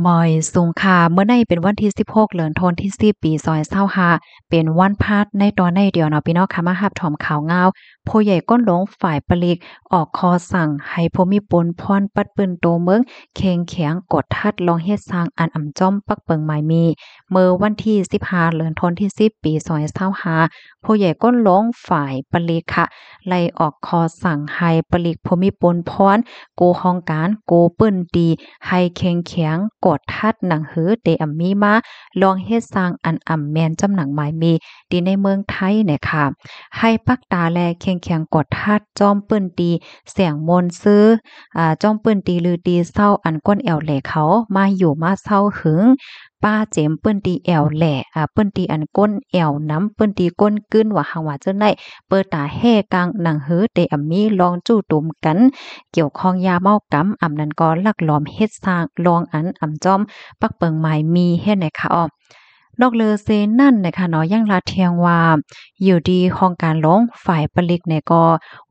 มอยสุงค่ะเมื่อในเป็นวันที่16เดือนธันวาคมที่10ปี2025เป็นวันพาดในตอนในเดียวเนาะพี่น้องค่ะมารับถอมข่าวงาวผู้ใหญ่ก้นหลงฝ่ายปลีกออกคอสั่งให้ผู้มีปนพรปัดปืนโตเมืองเข่งแข็งกดทัดลองเฮ็ดสร้างอันอ่ำจ้อมปักเปิงหมายมีเมื่อวันที่15เดือนธันวาคมที่10ปี2025ผู้ใหญ่ก้นหลงฝ่ายปลีกค่ะไล่ออกคอสั่งให้ปลีกผู้มีปนพรโกห้องการโกปื้นดีให้เข่งแข็งกดทัดหนังหือเตอำมีมาลองเฮ็ดสร้างอันอ่ำแม่นจำหนังหมายมีดีในเมืองไทยเนี่ยค่ะให้ปักตาแลเข่งแข็งกดทัดจอมปื้นดีเสียงมนต์ซื้อจอมปื้นตีลือตีเศร้าอันก้นแอวแหลเขามาอยู่มาเศร้าหึงป้าเจมเปิ้นตีแอวแหล่เปิ้นตีอันก้นแอวน้ำเปิ้นตีก้นกึ้นว่าหังว่าจังได๋เปิดตาแห่กลางหนังหือเตอำมีลองจู้ตุมกันเกี่ยวข้องยาเมากำอำนั้นก็ลักหลอมเฮ็ดสร้างลองอันอำจอมปักเปิงหมายมีเฮ็ดไหนคะอ้อนอกเลอเซนั่นนะคะเนาะยังลาเทียงว่าอยู่ดีของการลงฝ่ายปลิกเนี่ยก็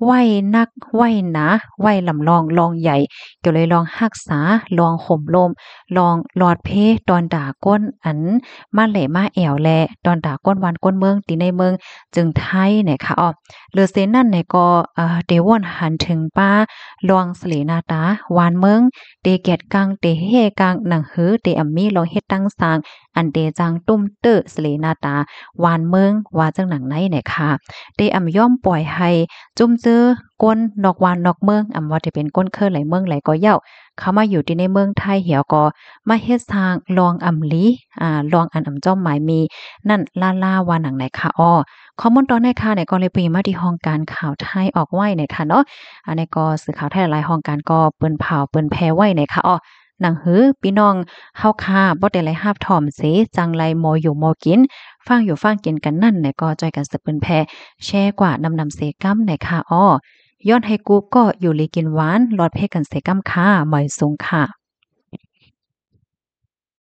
ไหวนักไหวหนาไหวลำลองลองใหญ่เกี่ยวเลยลองรักษาลองห่มลมลองหลอดเพตอนด่าก้นอันมาแหล่มาแอวแลตอนด่าก้นวันก้นเมืองตีในเมืองจึงไทยเนี่ยค่ะอ้อเลอเซนั่นเนี่ยก็เดวอนหันถึงป้าลองสลีนาตาวานเมืองเตเกียดกังเตเฮกังหนังหือเตอำมีลองเฮ็ดตั้งสร้างอันเดจังตุ้มเตอสเลนาตาวานเมืองว่าจังหนังไหนเนี่ยค่ะได้อำย่อมปล่อยให้จุ่มซื้อก้นนอกวานนอกเมืองอำว่าจะเป็นก้นเคอไหลเมืองไหลก็เย้าเขามาอยู่ที่ในเมืองไทยเหี่ยวก็มาเฮ็ดสร้างลองอำลีลองอันอำจ้อมหมายมีนั่นล่าว่าหนังไหนค่ะอ้อข้อมูลตอนในค่ะเนี่ยก็เลยไปมาที่ห้องการข่าวไทยออกไว้เนี่ยค่ะเนาะอันนี้ก็สื่อข่าวไทยหลายห้องการก็เปิ้นเผาเปิ้นแพร่ไว้เนี่ยค่ะอ้อหนังหือพี่น้องเฮาค่ะบ่ได้ไลฮาบถ่อมเสจังไรหมออยู่หมอกินฟังอยู่ฟังกินกันนั่นเนี่ยก็จ่อยกันสืบเปิ้นแพร่แชร์กว่านำเสกัมเนี่ยค่ะอ้อย้อนให้กูก็อยู่ลีกินหวานหลอดเพกันเสกัมค่ะหมอยสูงค่ะ